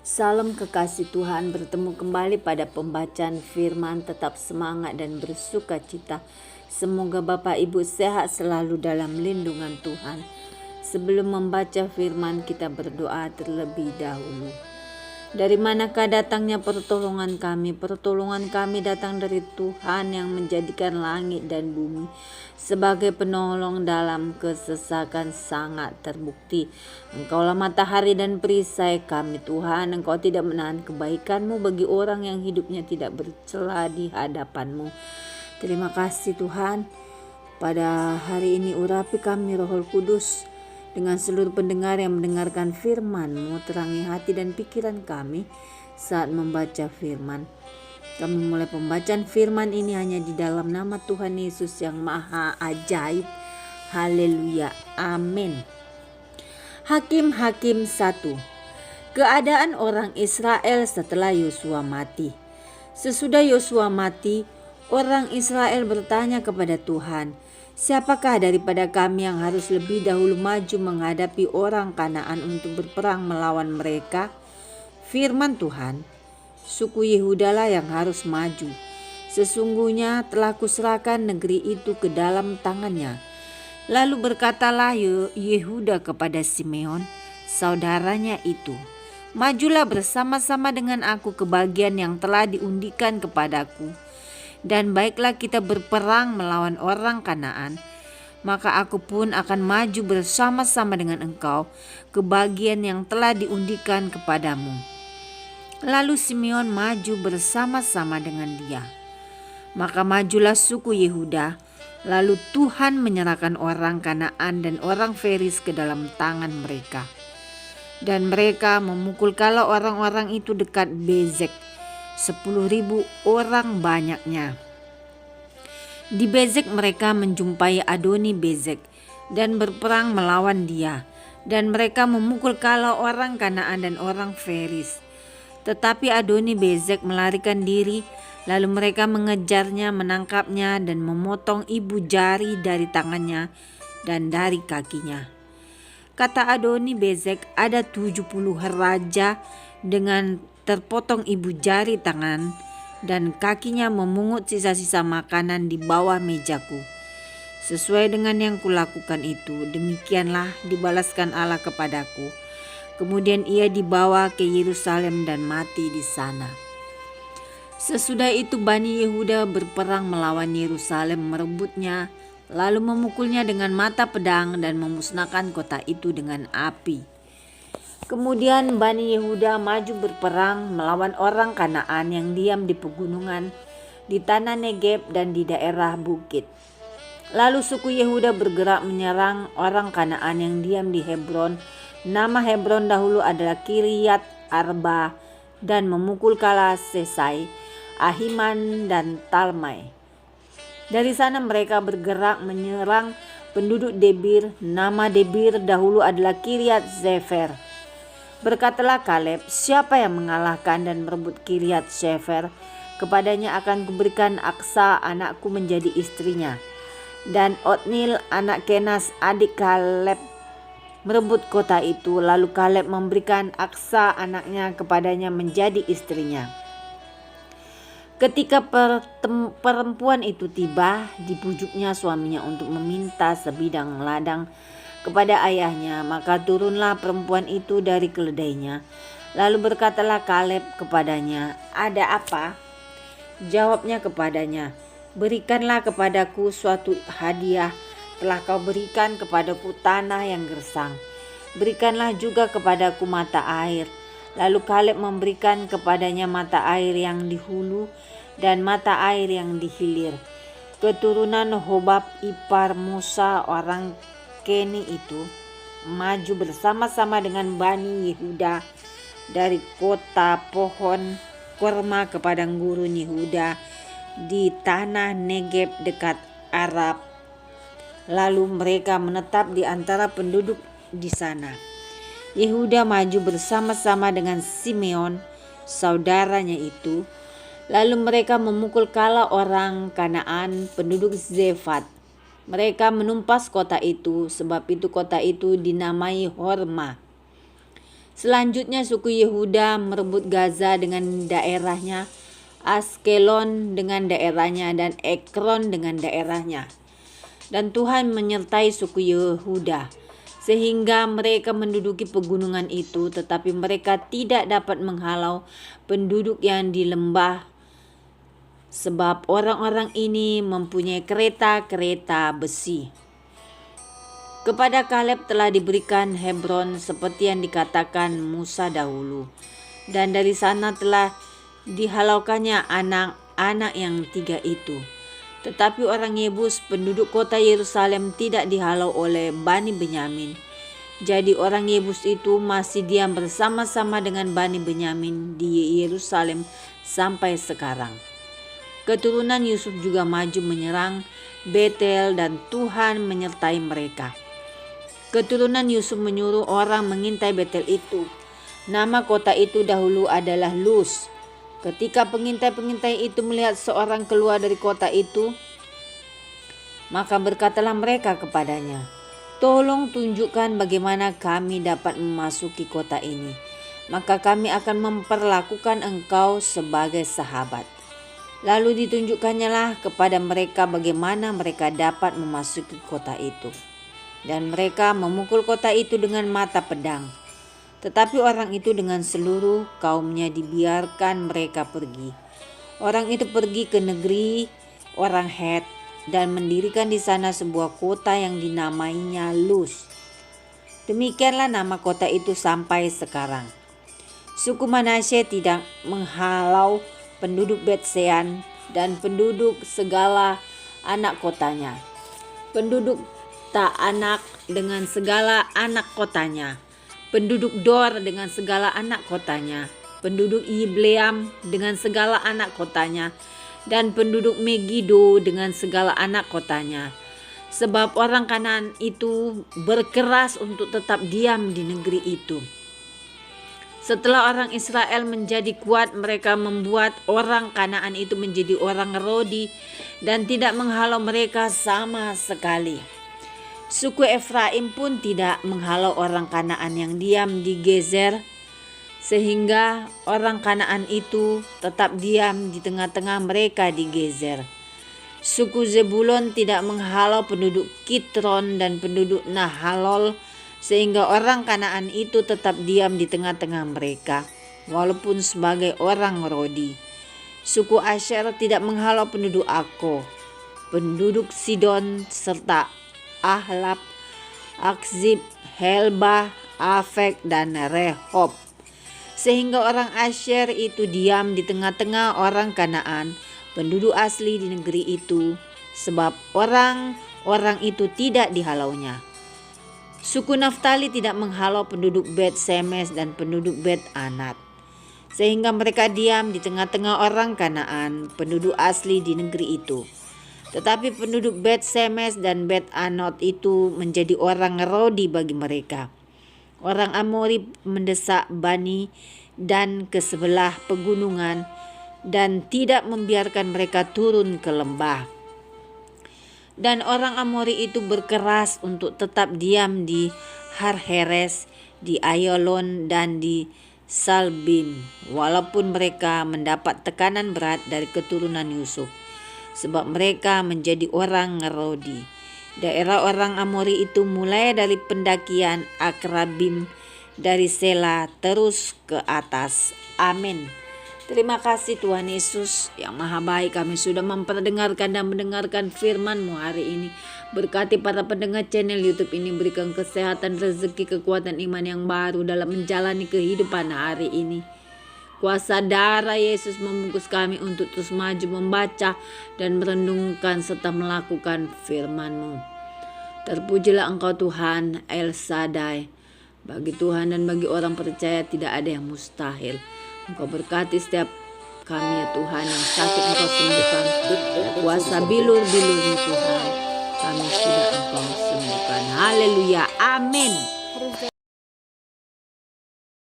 Salam kekasih Tuhan, bertemu kembali pada pembacaan firman. Tetap semangat dan bersuka cita. Semoga Bapak Ibu sehat selalu dalam lindungan Tuhan. Sebelum membaca firman, kita berdoa terlebih dahulu. Dari manakah datangnya pertolongan kami? Pertolongan kami datang dari Tuhan yang menjadikan langit dan bumi. Sebagai penolong dalam kesesakan sangat terbukti. Engkaulah matahari dan perisai kami Tuhan. Engkau tidak menahan kebaikan-Mu bagi orang yang hidupnya tidak bercela di hadapan-Mu. Terima kasih Tuhan. Pada hari ini urapi kami Roh Kudus. Dengan seluruh pendengar yang mendengarkan firman-Mu, terangi hati dan pikiran kami saat membaca firman. Kami mulai pembacaan firman ini hanya di dalam nama Tuhan Yesus yang maha ajaib. Haleluya. Amin. Hakim-Hakim 1. Keadaan orang Israel setelah Yosua mati. Sesudah Yosua mati, orang Israel bertanya kepada Tuhan, "Siapakah daripada kami yang harus lebih dahulu maju menghadapi orang Kanaan untuk berperang melawan mereka?" Firman Tuhan, "Suku Yehudalah yang harus maju. Sesungguhnya telah kuserahkan negeri itu ke dalam tangannya." Lalu berkatalah Yehuda kepada Simeon, saudaranya itu, "Majulah bersama-sama dengan aku ke bagian yang telah diundikan kepadaku. Dan baiklah kita berperang melawan orang Kanaan, maka aku pun akan maju bersama-sama dengan engkau ke bagian yang telah diundikan kepadamu." Lalu Simeon maju bersama-sama dengan dia. Maka majulah suku Yehuda, lalu Tuhan menyerahkan orang Kanaan dan orang Feris ke dalam tangan mereka. Dan mereka memukul kala orang-orang itu dekat Bezek, 10.000 orang banyaknya. Di Bezek mereka menjumpai Adoni Bezek dan berperang melawan dia. Dan mereka memukul kala orang Kanaan dan orang Feris. Tetapi Adoni Bezek melarikan diri, lalu mereka mengejarnya, menangkapnya dan memotong ibu jari dari tangannya dan dari kakinya. Kata Adoni Bezek, "Ada 70 raja dengan terpotong ibu jari tangan dan kakinya memungut sisa-sisa makanan di bawah mejaku. Sesuai dengan yang kulakukan itu, demikianlah dibalaskan Allah kepadaku." Kemudian ia dibawa ke Yerusalem dan mati di sana. Sesudah itu Bani Yehuda berperang melawan Yerusalem, merebutnya, lalu memukulnya dengan mata pedang dan memusnahkan kota itu dengan api. Kemudian Bani Yehuda maju berperang melawan orang Kanaan yang diam di pegunungan, di tanah Negeb dan di daerah bukit. Lalu suku Yehuda bergerak menyerang orang Kanaan yang diam di Hebron. Nama Hebron dahulu adalah Kiryat Arba, dan memukul kala Sesai, Ahiman dan Talmai. Dari sana mereka bergerak menyerang penduduk Debir. Nama Debir dahulu adalah Kiryat Sefer. Berkatalah Kaleb, "Siapa yang mengalahkan dan merebut Kiryat Sefer, kepadanya akan kuberikan Aksa anakku menjadi istrinya." Dan Otnil anak Kenas adik Kaleb merebut kota itu. Lalu Kaleb memberikan Aksa anaknya kepadanya menjadi istrinya. Ketika perempuan itu tiba, dibujuknya suaminya untuk meminta sebidang ladang kepada ayahnya. Maka turunlah perempuan itu dari keledainya. Lalu berkatalah Kaleb kepadanya, "Ada apa?" Jawabnya kepadanya, "Berikanlah kepadaku suatu hadiah. Telah kau berikan kepadaku tanah yang gersang. Berikanlah juga kepadaku mata air." Lalu Kaleb memberikan kepadanya mata air yang di hulu dan mata air yang di hilir. Keturunan Hobab ipar Musa orang Keni itu maju bersama-sama dengan Bani Yehuda dari kota pohon korma ke padang gurun Yehuda di tanah Negeb dekat Arab. Lalu mereka menetap di antara penduduk di sana. Yehuda maju bersama-sama dengan Simeon, saudaranya itu. Lalu mereka memukul kala orang Kanaan, penduduk Zefat. Mereka menumpas kota itu, sebab itu kota itu dinamai Horma. Selanjutnya suku Yehuda merebut Gaza dengan daerahnya, Askelon dengan daerahnya, dan Ekron dengan daerahnya. Dan Tuhan menyertai suku Yehuda sehingga mereka menduduki pegunungan itu, tetapi mereka tidak dapat menghalau penduduk yang di lembah, sebab orang-orang ini mempunyai kereta-kereta besi. Kepada Kaleb telah diberikan Hebron seperti yang dikatakan Musa dahulu, dan dari sana telah dihalaukannya anak-anak yang 3 itu. Tetapi orang Yebus, penduduk kota Yerusalem, tidak dihalau oleh Bani Benyamin. Jadi orang Yebus itu masih diam bersama-sama dengan Bani Benyamin di Yerusalem sampai sekarang. Keturunan Yusuf juga maju menyerang Betel dan Tuhan menyertai mereka. Keturunan Yusuf menyuruh orang mengintai Betel itu. Nama kota itu dahulu adalah Luz. Ketika pengintai-pengintai itu melihat seorang keluar dari kota itu, maka berkatalah mereka kepadanya, "Tolong tunjukkan bagaimana kami dapat memasuki kota ini, maka kami akan memperlakukan engkau sebagai sahabat." Lalu ditunjukkannya lah kepada mereka bagaimana mereka dapat memasuki kota itu. Dan mereka memukul kota itu dengan mata pedang. Tetapi orang itu dengan seluruh kaumnya dibiarkan mereka pergi. Orang itu pergi ke negeri orang Het dan mendirikan di sana sebuah kota yang dinamainya Luz. Demikianlah nama kota itu sampai sekarang. Suku Manasye tidak menghalau penduduk Bet-Sean dan penduduk segala anak kotanya. Penduduk Ta'anak dengan segala anak kotanya. Penduduk Dor dengan segala anak kotanya, penduduk Yibleam dengan segala anak kotanya, dan penduduk Megido dengan segala anak kotanya. Sebab orang Kanaan itu berkeras untuk tetap diam di negeri itu. Setelah orang Israel menjadi kuat, mereka membuat orang Kanaan itu menjadi orang Rodi dan tidak menghalau mereka sama sekali. Suku Efraim pun tidak menghalau orang Kanaan yang diam di Gezer, sehingga orang Kanaan itu tetap diam di tengah-tengah mereka di Gezer. Suku Zebulon tidak menghalau penduduk Kitron dan penduduk Nahalol, sehingga orang Kanaan itu tetap diam di tengah-tengah mereka, walaupun sebagai orang Rodi. Suku Asher tidak menghalau penduduk Ako, penduduk Sidon, serta Ahlab, Akzib, Helbah, Afek, dan Rehob. Sehingga orang Asher itu diam di tengah-tengah orang Kanaan, penduduk asli di negeri itu, sebab orang-orang itu tidak dihalaunya. Suku Naftali tidak menghalau penduduk Bet-Semes dan penduduk Bet-Anat, sehingga mereka diam di tengah-tengah orang Kanaan, penduduk asli di negeri itu. Tetapi penduduk Bet-Semes dan Bet-Anot itu menjadi orang Rodi bagi mereka. Orang Amori mendesak Bani dan ke sebelah pegunungan dan tidak membiarkan mereka turun ke lembah. Dan orang Amori itu berkeras untuk tetap diam di Harheres, di Ayalon, dan di Salbim, walaupun mereka mendapat tekanan berat dari keturunan Yusuf, sebab mereka menjadi orang Rodi. Daerah orang Amori itu mulai dari pendakian Akrabim, dari Sela terus ke atas. Amin. Terima kasih Tuhan Yesus yang Maha Baik, kami sudah memperdengarkan dan mendengarkan firman-Mu hari ini. Berkati para pendengar channel YouTube ini, berikan kesehatan, rezeki, kekuatan iman yang baru dalam menjalani kehidupan hari ini. Kuasa darah Yesus membungkus kami untuk terus maju membaca dan merenungkan serta melakukan firman-Mu. Terpujilah Engkau Tuhan El Shaddai. Bagi Tuhan dan bagi orang percaya tidak ada yang mustahil. Engkau berkati setiap kami ya Tuhan, yang sakit Engkau sembuhkan. Kuasa bilur-bilur-Mu Tuhan, kami sudah Engkau sembuhkan. Haleluya, amin.